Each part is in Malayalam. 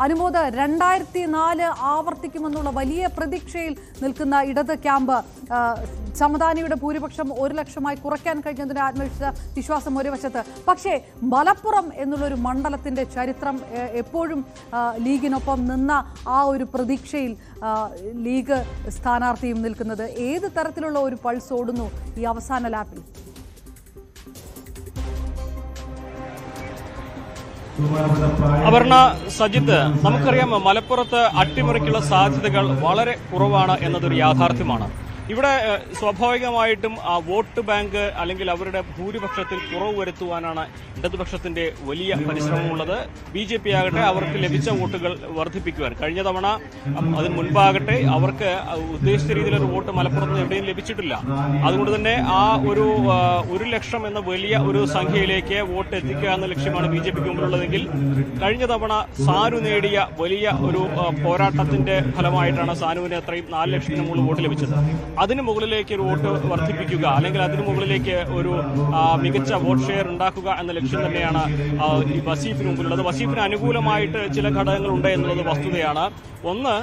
അനുമോദ് 2004 ആവർത്തിക്കുമെന്നുള്ള വലിയ പ്രതീക്ഷയിൽ നിൽക്കുന്ന ഇടത് ക്യാമ്പ് സമദാനിയുടെ ഭൂരിപക്ഷം 1 ലക്ഷമായി കുറയ്ക്കാൻ കഴിഞ്ഞതിന്റെ ആത്മവിശ്വാസം ഒരു വശത്ത്. പക്ഷേ മലപ്പുറം എന്നുള്ളൊരു മണ്ഡലത്തിന്റെ ചരിത്രം എപ്പോഴും ലീഗിനൊപ്പം നിന്ന ആ ഒരു പ്രതീക്ഷയിൽ ലീഗ് സ്ഥാനാർത്ഥിയും നിൽക്കുന്നത് ഏത് തരത്തിലുള്ള ഒരു പൾസ് ഓടുന്നു ഈ അവസാന ലാപ്പിൽ? അപർണ, സജിത്ത്, നമുക്കറിയാം മലപ്പുറത്ത് അട്ടിമറിക്കുള്ള സാധ്യതകൾ വളരെ കുറവാണ് എന്നതൊരു യാഥാർത്ഥ്യമാണ്. ഇവിടെ സ്വാഭാവികമായിട്ടും ആ വോട്ട് ബാങ്ക് അല്ലെങ്കിൽ അവരുടെ ഭൂരിപക്ഷത്തിൽ കുറവ് വരുത്തുവാനാണ് ഇടതുപക്ഷത്തിന്റെ വലിയ പരിശ്രമമുള്ളത്. BJP ആകട്ടെ അവർക്ക് ലഭിച്ച വോട്ടുകൾ വർദ്ധിപ്പിക്കുവാൻ കഴിഞ്ഞ തവണ അതിന് മുൻപാകട്ടെ അവർക്ക് ഉദ്ദേശിച്ച രീതിയിലൊരു വോട്ട് മലപ്പുറത്ത് നിന്ന് എവിടെയും ലഭിച്ചിട്ടില്ല. അതുകൊണ്ട് തന്നെ ആ ഒരു 1 ലക്ഷം എന്ന വലിയ ഒരു സംഖ്യയിലേക്ക് വോട്ട് എത്തിക്കുക എന്ന ലക്ഷ്യമാണ് BJPക്ക് മുമ്പിലുള്ളതെങ്കിൽ കഴിഞ്ഞ തവണ സാനു നേടിയ വലിയ ഒരു പോരാട്ടത്തിന്റെ ഫലമായിട്ടാണ് സാനുവിന് അത്രയും 4 ലക്ഷത്തിന് മുകളിൽ വോട്ട് ലഭിച്ചത്. അതിന് മുകളിലേക്ക് ഒരു വോട്ട് വർദ്ധിപ്പിക്കുക അല്ലെങ്കിൽ അതിന് മുകളിലേക്ക് ഒരു മികച്ച വോട്ട് ഷെയർ ഉണ്ടാക്കുക എന്ന ലക്ഷ്യം തന്നെയാണ് ഈ വസീഫിന് മുമ്പിലുള്ളത്. വസീഫിന് അനുകൂലമായിട്ട് ചില ഘടകങ്ങളുണ്ട് എന്നുള്ളത് വസ്തുതയാണ്. ഒന്ന്,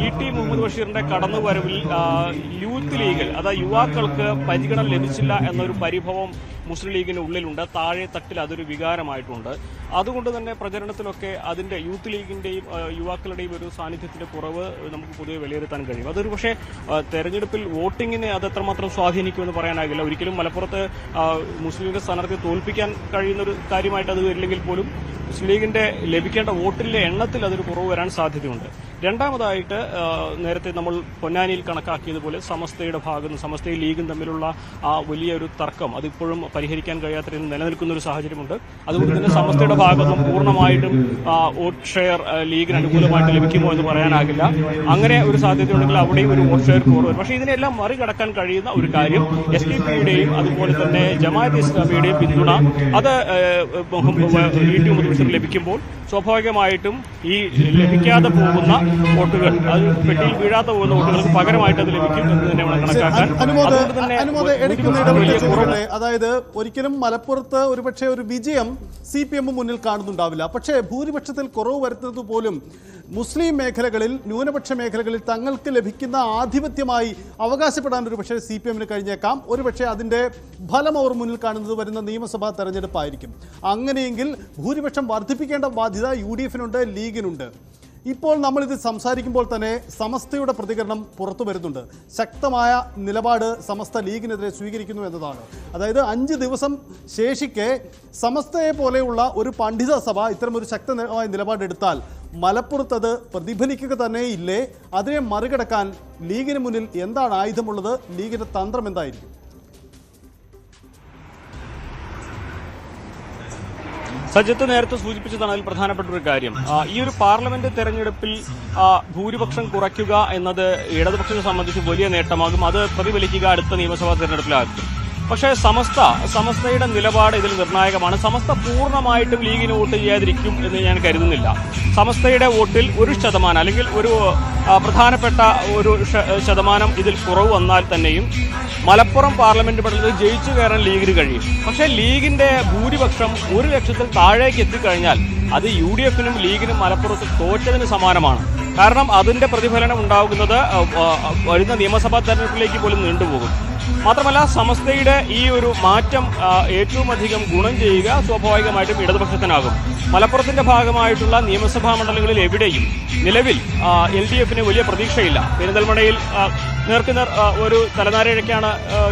ET മുഹമ്മദ് ബഷീറിന്റെ കടന്നുവരവിൽ യൂത്ത് ലീഗിൽ, അതായത് യുവാക്കൾക്ക് പരിഗണന ലഭിച്ചില്ല എന്നൊരു പരിഭവം മുസ്ലിം ലീഗിന് ഉള്ളിലുണ്ട്. താഴെ തട്ടിൽ അതൊരു വികാരമായിട്ടുണ്ട്. അതുകൊണ്ട് തന്നെ പ്രചരണത്തിലൊക്കെ അതിന്റെ യൂത്ത് ലീഗിന്റെയും യുവാക്കളുടെയും ഒരു സാന്നിധ്യത്തിന്റെ കുറവ് നമുക്ക് പൊതുവെ വിലയിരുത്താൻ കഴിയും. അതൊരു പക്ഷേ തെരഞ്ഞെടുപ്പിൽ വോട്ടിങ്ങിനെ അത് എത്രമാത്രം സ്വാധീനിക്കുമെന്ന് പറയാനാകില്ല. ഒരിക്കലും മലപ്പുറത്ത് മുസ്ലിം ലീഗ് സ്ഥാനാർത്ഥിയെ തോൽപ്പിക്കാൻ കഴിയുന്ന ഒരു കാര്യമായിട്ട് അത് വരില്ലെങ്കിൽ പോലും മുസ്ലിം ലീഗിന്റെ ലഭിക്കേണ്ട വോട്ടിന്റെ എണ്ണത്തിൽ അതൊരു കുറവ് വരാൻ സാധ്യതയുണ്ട്. രണ്ടാമതായിട്ട് നേരത്തെ നമ്മൾ പൊന്നാനിയിൽ കണക്കാക്കിയതുപോലെ സമസ്തയുടെ ഭാഗത്തും സമസ്തയും ലീഗും തമ്മിലുള്ള ആ വലിയൊരു തർക്കം അതിപ്പോഴും പരിഹരിക്കാൻ കഴിയാത്ത രീതിയിൽ നിലനിൽക്കുന്ന ഒരു സാഹചര്യമുണ്ട്. അതുകൊണ്ട് തന്നെ സമസ്തയുടെ ഭാഗത്തും പൂർണ്ണമായിട്ടും വോട്ട് ഷെയർ ലീഗിന് അനുകൂലമായിട്ട് ലഭിക്കുമോ എന്ന് പറയാനാകില്ല. അങ്ങനെ ഒരു സാധ്യതയുണ്ടെങ്കിൽ അവിടെയും ഒരു വോട്ട് ഷെയർ കുറവ്. പക്ഷേ ഇതിനെല്ലാം മറികടക്കാൻ കഴിയുന്ന ഒരു കാര്യം SDPയുടെയും അതുപോലെ തന്നെ ജമാഅത്തെ ഇസ്ലാമിയുടെയും പിന്തുണ അത് ET മുഹമ്മദ് ബഷീർ ലഭിക്കുമ്പോൾ സ്വാഭാവികമായിട്ടും ഈ ലഭിക്കാതെ പോകുന്ന വോട്ടുകൾ, അത് പെട്ടിയിൽ വീഴാതെ പോകുന്ന വോട്ടുകൾക്ക് പകരമായിട്ട് അത് ലഭിക്കും എന്ന് തന്നെ വേണം കണക്കാക്കാൻ. അതായത് ഒരിക്കലും മലപ്പുറത്ത് ഒരുപക്ഷെ ഒരു വിജയം CPM മുന്നിൽ കാണുന്നുണ്ടാവില്ല. പക്ഷേ ഭൂരിപക്ഷത്തിൽ കുറവ് വരുത്തുന്നത് പോലും മുസ്ലിം മേഖലകളിൽ, ന്യൂനപക്ഷ മേഖലകളിൽ തങ്ങൾക്ക് ലഭിക്കുന്ന ആധിപത്യമായി അവകാശപ്പെടാൻ ഒരു പക്ഷേ CPMന് കഴിഞ്ഞേക്കാം. ഒരുപക്ഷെ അതിന്റെ ഫലം അവർ മുന്നിൽ കാണുന്നത് വരുന്ന നിയമസഭാ തെരഞ്ഞെടുപ്പായിരിക്കും. അങ്ങനെയെങ്കിൽ ഭൂരിപക്ഷം വർദ്ധിപ്പിക്കേണ്ട ബാധ്യത UDFനുണ്ട്, ലീഗിനുണ്ട്. ഇപ്പോൾ നമ്മളിത് സംസാരിക്കുമ്പോൾ തന്നെ സമസ്തയുടെ പ്രതികരണം പുറത്തു വരുന്നുണ്ട്. ശക്തമായ നിലപാട് സമസ്ത ലീഗിനെതിരെ സ്വീകരിക്കുന്നു എന്നതാണ്. അതായത് 5 ദിവസം ശേഷിക്കെ സമസ്തയെ പോലെയുള്ള ഒരു പണ്ഡിത സഭ ഇത്തരമൊരു ശക്തമായ നിലപാടെടുത്താൽ മലപ്പുറത്തത് പ്രതിഫലിക്കുക തന്നെ ഇല്ലേ? അതിനെ മറികടക്കാൻ ലീഗിന് മുന്നിൽ എന്താണ് ആയുധമുള്ളത്? ലീഗിന്റെ തന്ത്രം എന്തായിരിക്കും? സജിത്ത് നേരത്തെ സൂചിപ്പിച്ചതാണ് അതിൽ പ്രധാനപ്പെട്ട ഒരു കാര്യം. ഈ ഒരു പാർലമെന്റ് തെരഞ്ഞെടുപ്പിൽ ഭൂരിപക്ഷം കുറയ്ക്കുക എന്നത് ഇടതുപക്ഷത്തെ സംബന്ധിച്ച് വലിയ നേട്ടമാകും. അത് പ്രതിഫലിക്കുക അടുത്ത നിയമസഭാ തെരഞ്ഞെടുപ്പിലാകും. പക്ഷേ സമസ്തയുടെ നിലപാട് ഇതിൽ നിർണായകമാണ്. സമസ്ത പൂർണ്ണമായിട്ടും ലീഗിന് വോട്ട് ചെയ്യാതിരിക്കും എന്ന് ഞാൻ കരുതുന്നില്ല. സമസ്തയുടെ വോട്ടിൽ 1% അല്ലെങ്കിൽ ഒരു പ്രധാനപ്പെട്ട ഒരു ശതമാനം ഇതിൽ കുറവ് വന്നാൽ തന്നെയും മലപ്പുറം പാർലമെന്റ് മണ്ഡലത്തിൽ ജയിച്ചു കയറാൻ ലീഗിന് കഴിയും. പക്ഷേ ലീഗിന്റെ ഭൂരിപക്ഷം 1 ലക്ഷത്തിൽ താഴേക്ക് എത്തിക്കഴിഞ്ഞാൽ അത് UDFനും ലീഗിനും മലപ്പുറത്ത് തോറ്റതിന് സമാനമാണ്. കാരണം അതിന്റെ പ്രതിഫലനം ഉണ്ടാകുന്നത് വരുന്ന നിയമസഭാ തെരഞ്ഞെടുപ്പിലേക്ക് പോലും നീണ്ടുപോകും. മാത്രമല്ല സമസ്തയുടെ ഈ ഒരു മാറ്റം ഏറ്റവും അധികം ഗുണം ചെയ്യുക സ്വാഭാവികമായിട്ടും ഇടതുപക്ഷത്തിനാകും. മലപ്പുറത്തിന്റെ ഭാഗമായിട്ടുള്ള നിയമസഭാ മണ്ഡലങ്ങളിൽ എവിടെയും നിലവിൽ LDFന് വലിയ പ്രതീക്ഷയില്ല. പെരിന്തൽമണ്ണയിൽ നേർക്കുനേർ ഒരു തലനാരിഴയ്ക്കാണ്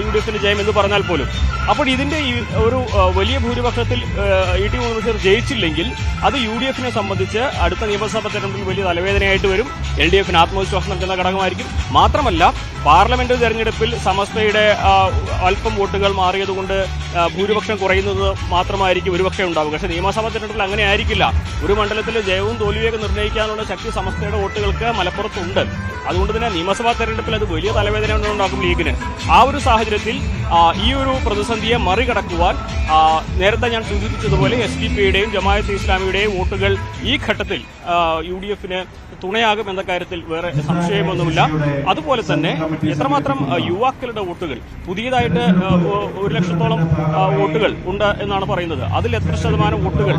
UDFന് ജയം എന്ന് പറഞ്ഞാൽ പോലും. അപ്പോൾ ഇതിന്റെ ഈ ഒരു വലിയ ഭൂരിപക്ഷത്തിൽ ET മുഹമ്മദ് ബഷീർ ജയിച്ചില്ലെങ്കിൽ അത് UDFനെ സംബന്ധിച്ച് അടുത്ത നിയമസഭാ തെരഞ്ഞെടുപ്പിൽ വലിയ തലവേദനയായിട്ട് വരും. LDFന് ആത്മവിശ്വാസം നൽകുന്ന ഘടകമായിരിക്കും. മാത്രമല്ല പാർലമെന്റ് തെരഞ്ഞെടുപ്പിൽ സമസ്തയുടെ അല്പം വോട്ടുകൾ മാറിയതുകൊണ്ട് ഭൂരിപക്ഷം കുറയുന്നത് മാത്രമായിരിക്കും ഒരുപക്ഷെ ഉണ്ടാവുക. പക്ഷേ നിയമസഭാ തെരഞ്ഞെടുപ്പിൽ അങ്ങനെ ആയിരിക്കില്ല. ഒരു മണ്ഡലത്തിലെ ജയവും തോൽവിയൊക്കെ നിർണ്ണയിക്കാനുള്ള ശക്തി സമസ്തയുടെ വോട്ടുകൾക്ക് മലപ്പുറത്തുണ്ട്. അതുകൊണ്ട് തന്നെ നിയമസഭാ തെരഞ്ഞെടുപ്പിൽ അത് വലിയ തലവേദന ഉണ്ടാക്കും ലീഗിന്. ആ ഒരു സാഹചര്യത്തിൽ ഈ ഒരു പ്രതിസന്ധി പ്രതിസന്ധിയെ മറികടക്കുവാൻ നേരത്തെ ഞാൻ സൂചിപ്പിച്ചതുപോലെ SDPയുടെയും ജമാഅത്തെ ഇസ്ലാമിയുടെയും വോട്ടുകൾ ഈ ഘട്ടത്തിൽ UDFന് തുണയാകും എന്ന കാര്യത്തിൽ വേറെ സംശയമൊന്നുമില്ല. അതുപോലെ തന്നെ എത്രമാത്രം യുവാക്കളുടെ വോട്ടുകൾ പുതിയതായിട്ട് 1,00,000-ഓളം വോട്ടുകൾ ഉണ്ട് എന്നാണ് പറയുന്നത്. അതിൽ എത്ര ശതമാനം വോട്ടുകൾ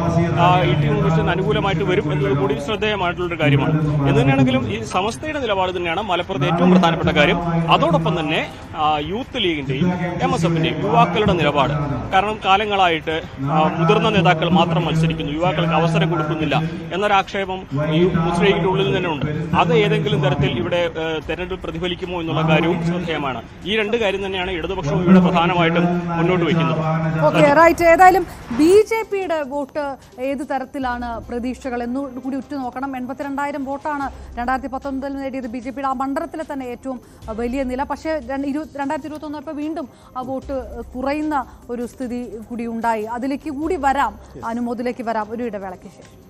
ET മുഹമ്മദിന് അനുകൂലമായിട്ട് വരും എന്നത് കൂടി ശ്രദ്ധേയമായിട്ടുള്ളൊരു കാര്യമാണ്. എന്ന് തന്നെയാണെങ്കിലും ഈ സമസ്തയുടെ നിലപാട് തന്നെയാണ് മലപ്പുറത്ത് ഏറ്റവും പ്രധാനപ്പെട്ട കാര്യം. അതോടൊപ്പം തന്നെ യൂത്ത് ലീഗിന്റെയും MSFന്റെയും യുവാക്കളുടെ നിലപാട്. കാരണം കാലങ്ങളായിട്ട് മുതിർന്ന നേതാക്കൾ മാത്രം മത്സരിക്കുന്നു, യുവാക്കൾക്ക് അവസരം കൊടുക്കുന്നില്ല എന്നൊരാക്ഷേപം ഈ മുസ്ലിം ലീഗിന്റെ ഉള്ളിൽ തന്നെ ഉണ്ട്. അത് ഏതെങ്കിലും തരത്തിൽ ഇവിടെ തെരഞ്ഞെടുപ്പ് പ്രതിഫലിക്കുമോ എന്നുള്ള കാര്യവും ശ്രദ്ധേയമാണ്. ഈ രണ്ട് കാര്യം തന്നെയാണ് ഇടതുപക്ഷവും ഇവിടെ പ്രധാനമായിട്ടും മുന്നോട്ട് വയ്ക്കുന്നത്. ഏതായാലും BJPയുടെ വോട്ട് ഏത് തരത്തിലാണ് പ്രതീക്ഷകൾ എന്ന് കൂടി ഉറ്റുനോക്കണം. 82,000 വോട്ടാണ് 2019 നേടിയത് BJPയുടെ. ആ മണ്ഡലത്തിലെ തന്നെ ഏറ്റവും വലിയ നില. പക്ഷേ 2021 ഇപ്പോൾ വീണ്ടും ആ വോട്ട് കുറയുന്ന ഒരു സ്ഥിതി കൂടി ഉണ്ടായി. അതിലേക്ക് കൂടി വരാം, അനുമോദിലേക്ക് വരാം. ഒരു ഇടവേളയ്ക്ക് ശേഷം.